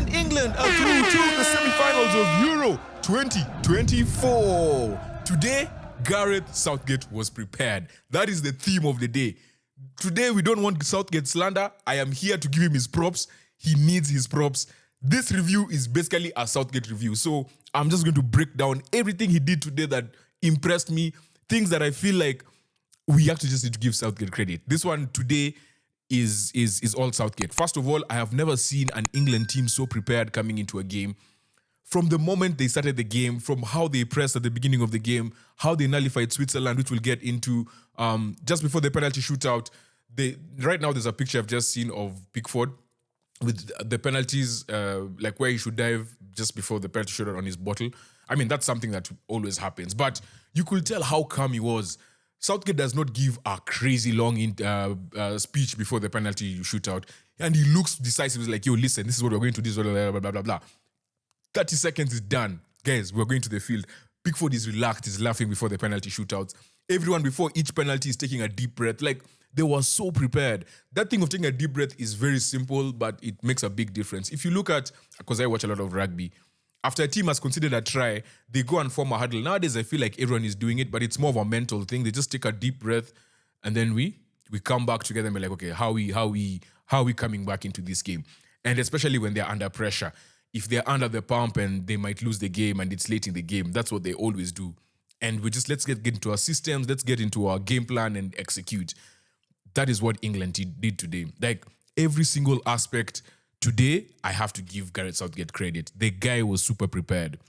And England are through to the semi-finals of Euro 2024. Today, Gareth Southgate was prepared. That is the theme of the day. Today, we don't want Southgate slander. I am here to give him his props. He needs his props. This review is basically a Southgate review. So I'm just going to break down everything he did today that impressed me, things that I feel like we actually just need to give Southgate credit. This one today is all Southgate. First of all, I have never seen an England team so prepared coming into a game. From the moment they started the game, from how they pressed at the beginning of the game, how they nullified Switzerland, which we'll get into just before the penalty shootout. Right now, there's a picture I've just seen of Pickford with the penalties, like where he should dive just before the penalty shootout on his bottle. I mean, that's something that always happens. But you could tell how calm he was. Southgate does not give a crazy long speech before the penalty shootout. And he looks decisive. He's like, yo, listen, this is what we're going to do, blah, blah, blah, blah, blah. 30 seconds is done. Guys, we're going to the field. Pickford is relaxed, he's laughing before the penalty shootouts. Everyone before each penalty is taking a deep breath. Like, they were so prepared. That thing of taking a deep breath is very simple, but it makes a big difference. If you look at, because I watch a lot of rugby, after a team has considered a try, they go and form a huddle. Nowadays, I feel like everyone is doing it, but it's more of a mental thing. They just take a deep breath, and then we come back together and be like, okay, how are we coming back into this game? And especially when they're under pressure. If they're under the pump and they might lose the game and it's late in the game, that's what they always do. And let's get into our systems, let's get into our game plan and execute. That is what England did today. Like, every single aspect today, I have to give Gareth Southgate credit. The guy was super prepared.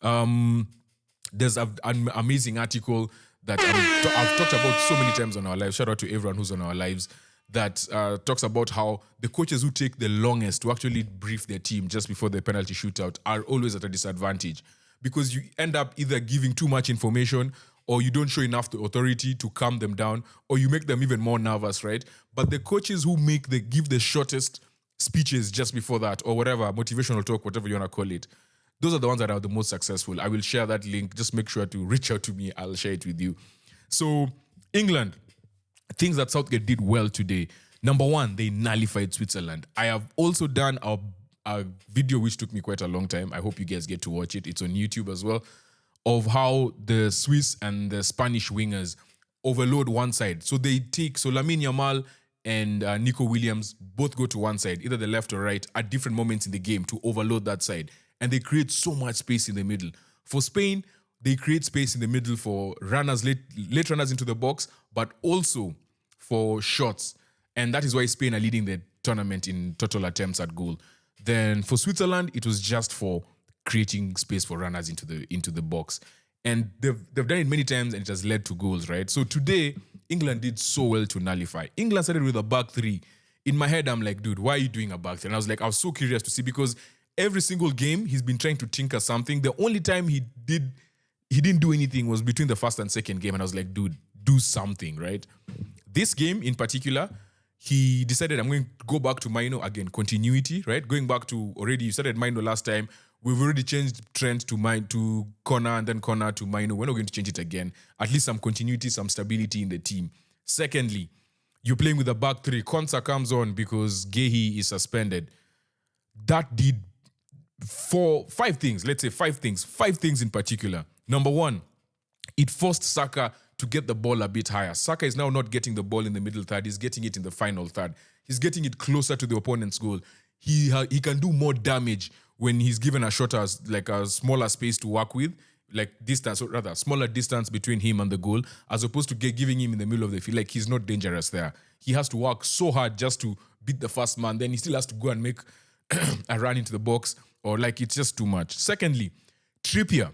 There's an amazing article that I've talked about so many times on our lives. Shout out to everyone who's on our lives. That talks about how the coaches who take the longest to actually brief their team just before the penalty shootout are always at a disadvantage, because you end up either giving too much information, or you don't show enough authority to calm them down, or you make them even more nervous, right? But the coaches who give the shortest speeches just before that, or whatever, motivational talk, whatever you want to call it, those are the ones that are the most successful. I will share that link. Just make sure to reach out to me. I'll share it with you. So, England, things that Southgate did well today. Number one, they nullified Switzerland. I have also done a video which took me quite a long time. I hope you guys get to watch it. It's on YouTube as well, of how the Swiss and the Spanish wingers overload one side. So Lamine Yamal and Nico Williams both go to one side, either the left or right, at different moments in the game to overload that side. And they create so much space in the middle. For Spain, they create space in the middle for runners, late runners into the box, but also for shots. And that is why Spain are leading the tournament in total attempts at goal. Then for Switzerland, it was just for creating space for runners into the box. And they've done it many times, and it has led to goals, right? So today, England did so well to nullify. England started with a back three. In my head, I'm like, dude, why are you doing a back three? And I was so curious to see, because every single game, he's been trying to tinker something. The only time he didn't do anything was between the first and second game. And I was like, dude, do something, right? This game in particular, he decided, I'm going to go back to Maino again. Continuity, right? Going back to, already you started Maino last time. We've already changed Trent to Connor, and then Connor to Maino. We're not going to change it again. At least some continuity, some stability in the team. Secondly, you're playing with a back three. Konsa comes on because Gehi is suspended. That did five things in particular. Number one, it forced Saka to get the ball a bit higher. Saka is now not getting the ball in the middle third. He's getting it in the final third. He's getting it closer to the opponent's goal. He can do more damage when he's given a shorter, like a smaller space to work with, like distance, or rather, smaller distance between him and the goal, as opposed to giving him in the middle of the field. Like, he's not dangerous there. He has to work so hard just to beat the first man. Then he still has to go and make a run into the box, or like, it's just too much. Secondly, Trippier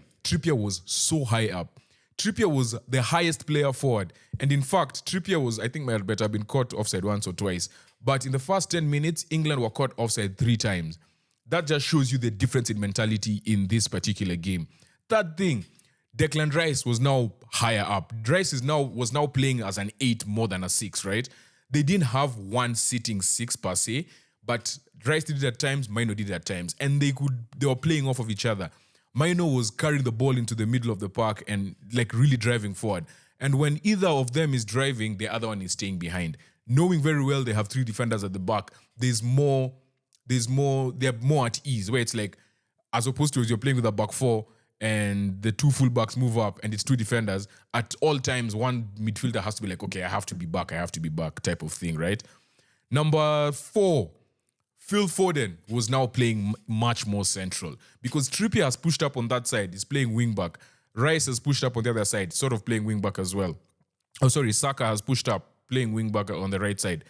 was so high up. Trippier was the highest player forward. And in fact, Trippier was, I think, might have been caught offside once or twice. But in the first 10 minutes, England were caught offside 3 times. That just shows you the difference in mentality in this particular game. Third thing, Declan Rice was now higher up. Rice was now playing as an 8 more than a 6, right? They didn't have one sitting 6 per se, but Rice did it at times, Maino did it at times. And they were playing off of each other. Maino was carrying the ball into the middle of the park and like really driving forward. And when either of them is driving, the other one is staying behind. Knowing very well they have 3 defenders at the back, there's more they're more at ease, where it's like, as opposed to you're playing with a back four and the two fullbacks move up and it's two defenders, at all times one midfielder has to be like, okay, I have to be back type of thing, right? Number 4, Phil Foden was now playing much more central because Trippier has pushed up on that side. He's playing wing back. Rice has pushed up on the other side, sort of playing wing back as well. Saka has pushed up, playing wing back on the right side.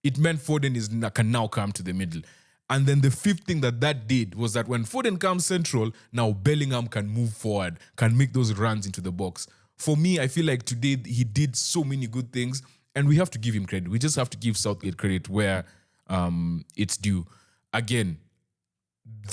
It meant Foden can now come to the middle. And then the fifth thing that did was that when Foden comes central, now Bellingham can move forward, can make those runs into the box. For me, I feel like today he did so many good things, and we have to give him credit. We just have to give Southgate credit where it's due. Again,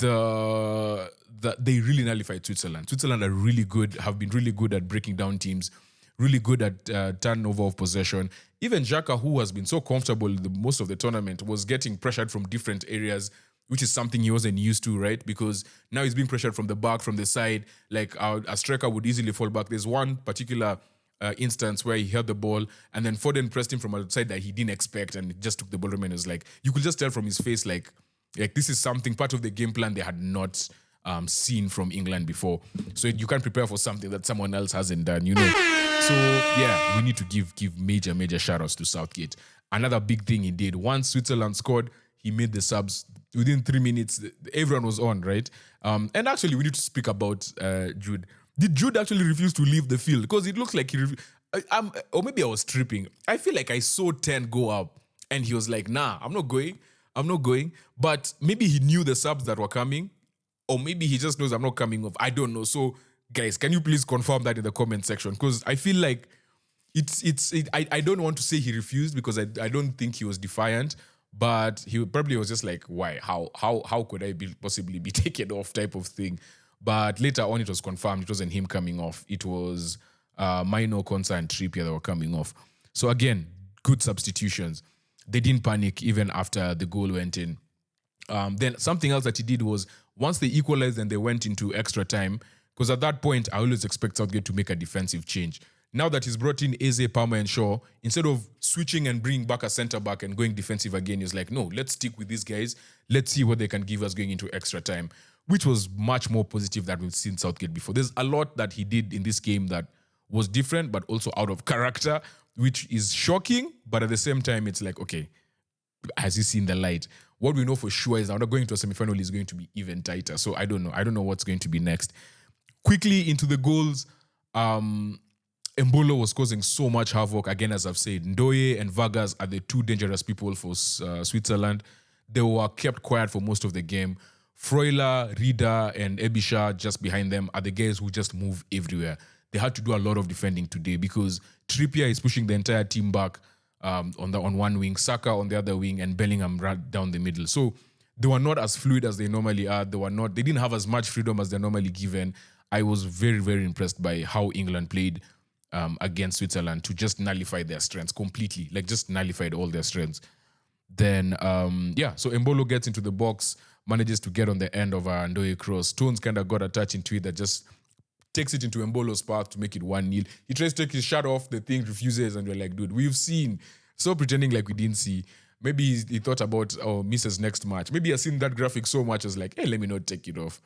they really nullified Switzerland. Switzerland have been really good at breaking down teams, really good at turnover of possession. Even Xhaka, who has been so comfortable most of the tournament, was getting pressured from different areas, which is something he wasn't used to, right? Because now he's being pressured from the back, from the side. Like a striker would easily fall back. There's one particular instance where he held the ball and then Foden pressed him from outside that he didn't expect and just took the ball from him. It was like, you could just tell from his face, like this is something, part of the game plan they had not seen from England before. So you can't prepare for something that someone else hasn't done, you know. So yeah, we need to give major shout outs to Southgate. Another big thing he did, once Switzerland scored, he made the subs within 3 minutes. Everyone was on, right? And actually, we need to speak about Jude. Did Jude actually refuse to leave the field? Because it looks like he or maybe I was tripping. I feel like I saw 10 go up and he was like, nah, I'm not going. But maybe he knew the subs that were coming, or maybe he just knows I'm not coming off. I don't know. So guys, can you please confirm that in the comment section? Because I feel like I don't want to say he refused because I don't think he was defiant, but he probably was just like, why? How could I possibly be taken off type of thing? But later on, it was confirmed it wasn't him coming off. It was Maino, Konsa, and Trippier that were coming off. So again, good substitutions. They didn't panic even after the goal went in. Then something else that he did was, once they equalized and they went into extra time, because at that point, I always expect Southgate to make a defensive change. Now that he's brought in Eze, Palmer, and Shaw, instead of switching and bringing back a centre-back and going defensive again, he's like, no, let's stick with these guys. Let's see what they can give us going into extra time, which was much more positive than we've seen Southgate before. There's a lot that he did in this game that was different, but also out of character, which is shocking. But at the same time, it's like, okay, has he seen the light? What we know for sure is that going to a semi-final is going to be even tighter. So I don't know. I don't know what's going to be next. Quickly into the goals, Embolo was causing so much havoc. Again, as I've said, Ndoye and Vargas are the two dangerous people for Switzerland. They were kept quiet for most of the game. Freuler, Rieder, and Ebisha just behind them are the guys who just move everywhere. They had to do a lot of defending today because Trippier is pushing the entire team back on one wing, Saka on the other wing, and Bellingham right down the middle. So they were not as fluid as they normally are. They didn't have as much freedom as they're normally given. I was very, very impressed by how England played against Switzerland to just nullify their strengths completely, like just nullified all their strengths. Then, so Embolo gets into the box, manages to get on the end of a Ndoye cross. Stones kind of got a touch into it that just takes it into Embolo's path to make it 1-0. He tries to take his shot off, the thing refuses, and we're like, dude, we've seen. So pretending like we didn't see. Maybe he thought about, misses next match. Maybe he's seen that graphic so much, as like, hey, let me not take it off.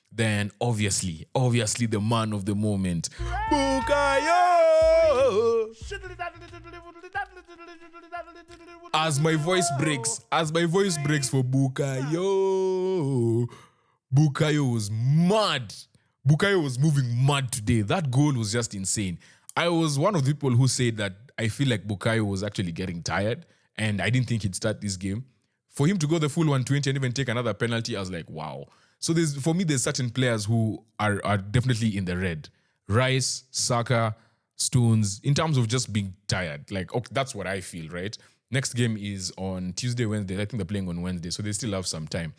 Then, obviously, the man of the moment, Bukayo! As my voice breaks for Bukayo, Bukayo was mad. Bukayo was moving mad today. That goal was just insane. I was one of the people who said that I feel like Bukayo was actually getting tired, and I didn't think he'd start this game. For him to go the full 120 and even take another penalty, I was like, wow. So for me, there's certain players who are definitely in the red. Rice, Saka, Stones, in terms of just being tired. Like, okay, that's what I feel, right? Next game is on Tuesday, Wednesday. I think they're playing on Wednesday, so they still have some time.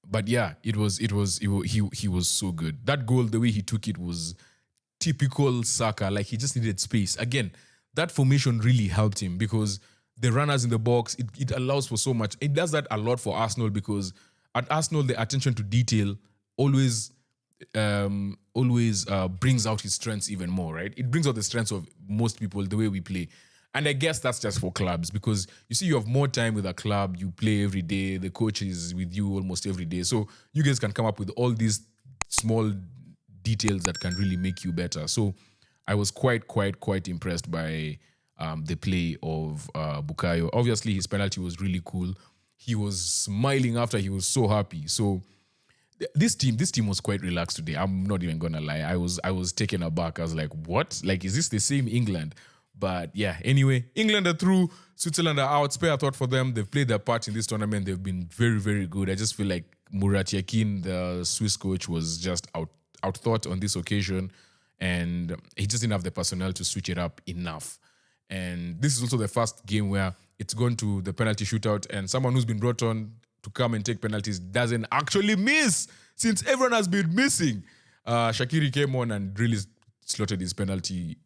But yeah, he was so good. That goal, the way he took it was typical Saka. Like, he just needed space. Again, that formation really helped him because the runners in the box, it allows for so much. It does that a lot for Arsenal because at Arsenal, the attention to detail always brings out his strengths even more, right? It brings out the strengths of most people, the way we play. And I guess that's just for clubs because you see, you have more time with a club, you play every day, the coach is with you almost every day. So you guys can come up with all these small details that can really make you better. So I was quite impressed by the play of Bukayo. Obviously, his penalty was really cool. He was smiling after, he was so happy. So this team was quite relaxed today. I'm not even gonna lie. I was taken aback. I was like, what? Like, is this the same England? But yeah, anyway, England are through, Switzerland are out. Spare a thought for them. They've played their part in this tournament. They've been very good. I just feel like Murat Yakin, the Swiss coach, was just outthought on this occasion, and he just didn't have the personnel to switch it up enough. And this is also the first game where it's gone to the penalty shootout, and someone who's been brought on to come and take penalties doesn't actually miss, since everyone has been missing. Shaqiri came on and really slotted his penalty.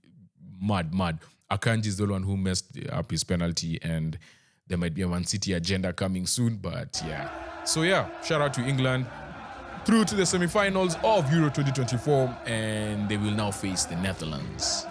Mad. Akanji is the one who messed up his penalty, and there might be a Man City agenda coming soon, but yeah. So yeah, shout out to England. Through to the semi-finals of Euro 2024, and they will now face the Netherlands.